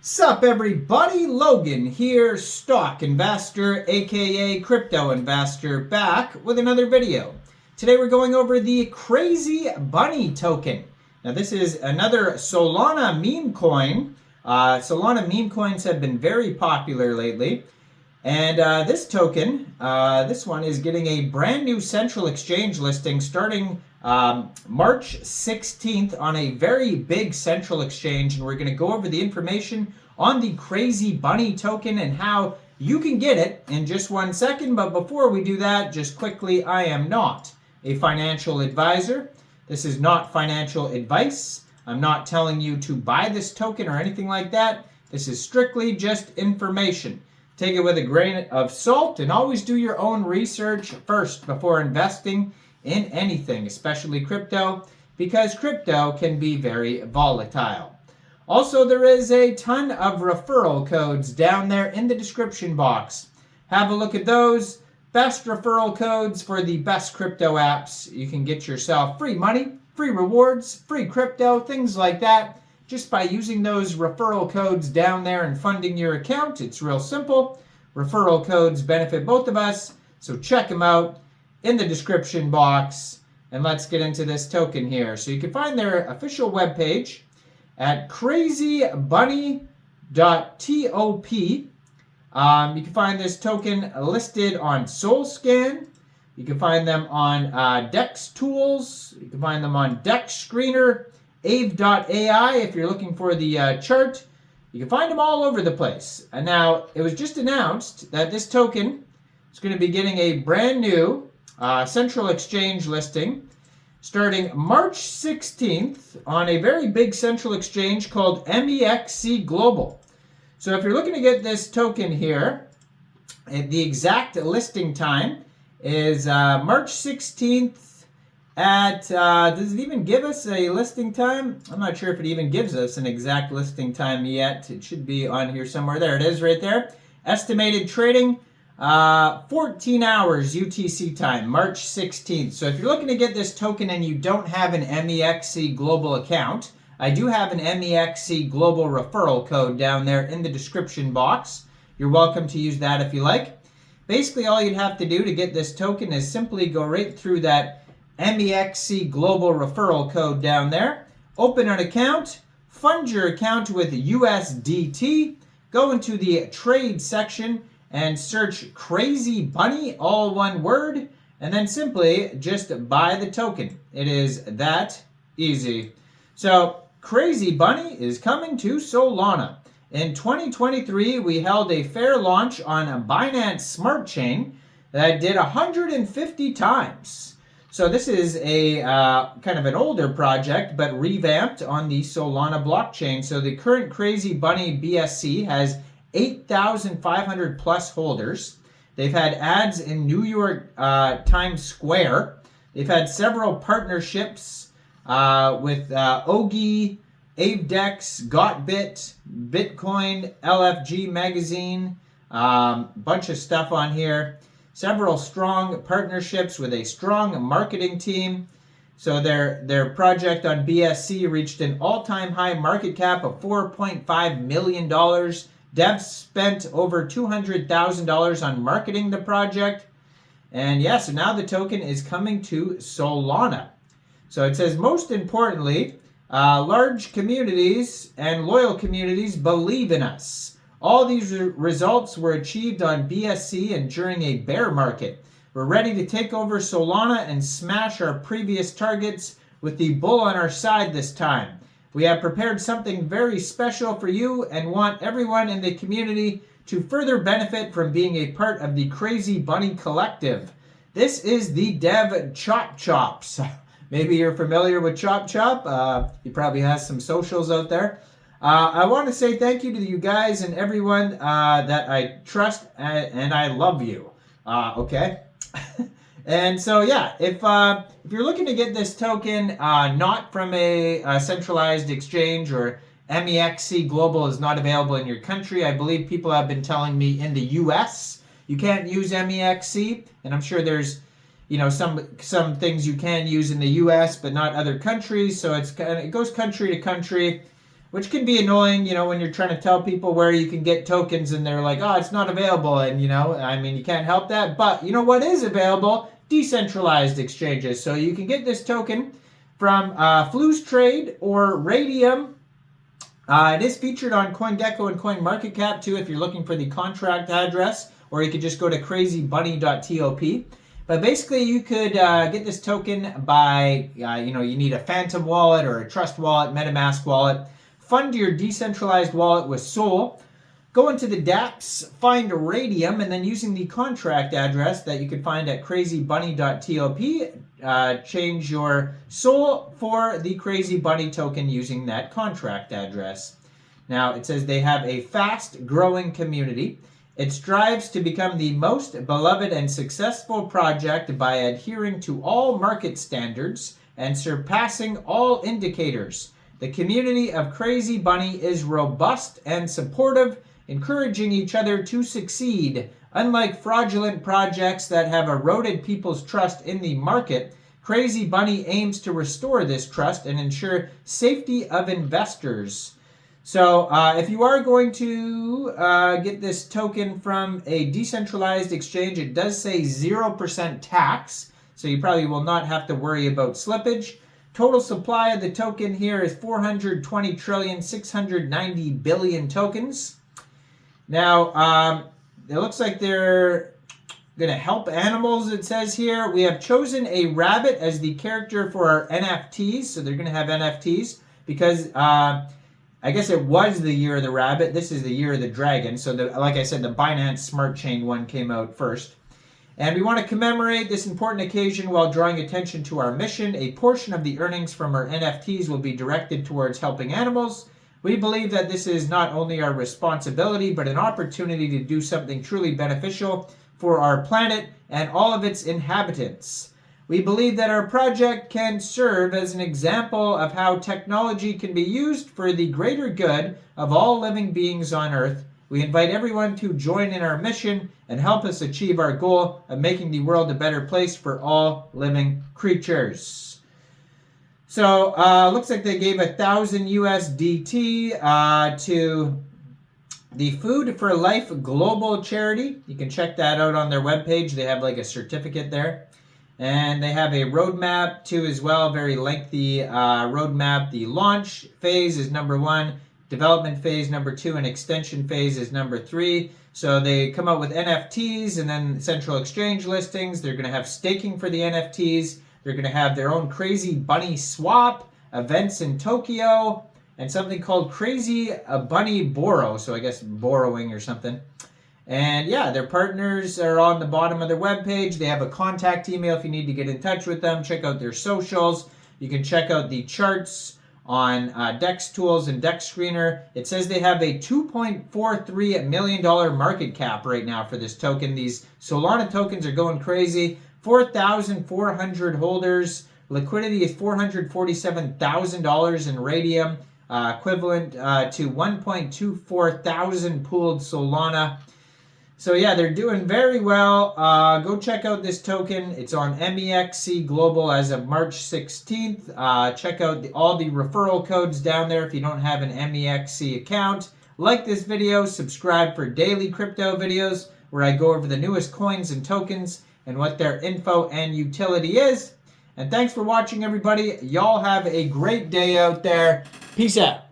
Sup everybody, Logan here, stock investor aka crypto investor, back with another video. Today we're going over the CrazyBunny token. Now this is another Solana meme coin. Solana meme coins have been very popular lately. And this token, this one is getting a brand new central exchange listing starting March 16th on a very big central exchange. And we're going to go over the information on the CrazyBunny token and how you can get it in just 1 second. But before we do that, just quickly, I am not a financial advisor. This is not financial advice. I'm not telling you to buy this token or anything like that. This is strictly just information. Take it with a grain of salt and always do your own research first before investing in anything, especially crypto, because crypto can be very volatile. Also, there is a ton of referral codes down there in the description box. Have a look at those. Best referral codes for the best crypto apps. You can get yourself free money, free rewards, free crypto, things like that, just by using those referral codes down there and funding your account. It's real simple. Referral codes benefit both of us, so check them out in the description box. And let's get into this token here. So you can find their official webpage at crazybunny.top. You can find this token listed on SolScan. You can find them on DEX Tools. You can find them on DEX Screener, Ave.ai if you're looking for the chart. You can find them all over the place. And now, it was just announced that this token is going to be getting a brand new central exchange listing starting March 16th on a very big central exchange called MEXC Global. So if you're looking to get this token here, the exact listing time is March 16th at, does it even give us a listing time? I'm not sure if it even gives us an exact listing time yet. It should be on here somewhere. There it is right there. Estimated trading, 14 hours UTC time, March 16th. So if you're looking to get this token and you don't have an MEXC Global account, I do have an MEXC Global referral code down there in the description box. You're welcome to use that if you like. Basically, all you'd have to do to get this token is simply go right through that MEXC Global referral code down there, open an account, fund your account with USDT, go into the trade section and search CrazyBunny, all one word, and then simply just buy the token. It is that easy. So CrazyBunny is coming to Solana. In 2023, we held a fair launch on Binance Smart Chain that did 150 times. So this is a kind of an older project, but revamped on the Solana blockchain. So the current CrazyBunny BSC has 8,500 plus holders. They've had ads in New York Times Square. They've had several partnerships with Ogi, AveDex, GotBit, Bitcoin, LFG Magazine, bunch of stuff on here. Several strong partnerships with a strong marketing team. So their project on BSC reached an all-time high market cap of $4.5 million. Devs spent over $200,000 on marketing the project. And yeah, so now the token is coming to Solana. So it says, most importantly, large communities and loyal communities believe in us. All these results were achieved on BSC and during a bear market. We're ready to take over Solana and smash our previous targets with the bull on our side this time. We have prepared something very special for you and want everyone in the community to further benefit from being a part of the CrazyBunny collective. This is the dev Chop Chops. Maybe you're familiar with Chop Chop. He probably has some socials out there. I want to say thank you to you guys and everyone that I trust and I love you. Okay? And so, yeah, if you're looking to get this token not from a centralized exchange, or MEXC Global is not available in your country, I believe people have been telling me in the US you can't use MEXC, and I'm sure there's some things you can use in the US but not other countries, so it goes country to country. which can be annoying, when you're trying to tell people where you can get tokens and they're like, oh, it's not available. And, you can't help that. But you know what is available? Decentralized exchanges. So you can get this token from Flu's Trade or RAYDIUM. It is featured on CoinGecko and CoinMarketCap too if you're looking for the contract address, or you could just go to CrazyBunny.top. But basically you could get this token by, you need a Phantom wallet or a Trust wallet, MetaMask wallet. Fund your decentralized wallet with Sol. Go into the DEX, find RAYDIUM, and then using the contract address that you can find at CrazyBunny.top, change your Sol for the CrazyBunny token using that contract address. Now, it says they have a fast-growing community. It strives to become the most beloved and successful project by adhering to all market standards and surpassing all indicators. The community of CrazyBunny is robust and supportive, encouraging each other to succeed. Unlike fraudulent projects that have eroded people's trust in the market, CrazyBunny aims to restore this trust and ensure safety of investors. So if you are going to get this token from a decentralized exchange, it does say 0% tax, so you probably will not have to worry about slippage. Total supply of the token here is 420,690 billion tokens. Now, it looks like they're going to help animals, it says here. We have chosen a rabbit as the character for our NFTs, so they're going to have NFTs, because I guess it was the year of the rabbit. This is the year of the dragon. So, like I said, the Binance Smart Chain one came out first. And we want to commemorate this important occasion while drawing attention to our mission. A portion of the earnings from our NFTs will be directed towards helping animals. We believe that this is not only our responsibility, but an opportunity to do something truly beneficial for our planet and all of its inhabitants. We believe that our project can serve as an example of how technology can be used for the greater good of all living beings on Earth. We invite everyone to join in our mission and help us achieve our goal of making the world a better place for all living creatures. So, looks like they gave 1,000 USDT to the Food for Life Global Charity. You can check that out on their webpage. They have like a certificate there. And they have a roadmap too as well, very lengthy roadmap. The launch phase is number 1, development phase number 2, and extension phase is number 3. So they come out with NFTs and then central exchange listings. They're going to have staking for the NFTs. They're going to have their own CrazyBunny swap, events in Tokyo, and something called CrazyBunny Borrow. So I guess borrowing or something. And yeah, their partners are on the bottom of their webpage. They have a contact email if you need to get in touch with them. Check out their socials. You can check out the charts on DEX Tools and DEX Screener. It says they have a $2.43 million market cap right now for this token. These Solana tokens are going crazy. 4,400 holders. Liquidity is $447,000 in RAYDIUM, equivalent to 1.24 thousand pooled Solana. So yeah, they're doing very well. Go check out this token. It's on MEXC Global as of March 16th. Check out all the referral codes down there if you don't have an MEXC account. Like this video, subscribe for daily crypto videos where I go over the newest coins and tokens and what their info and utility is. And thanks for watching, everybody. Y'all have a great day out there. Peace out.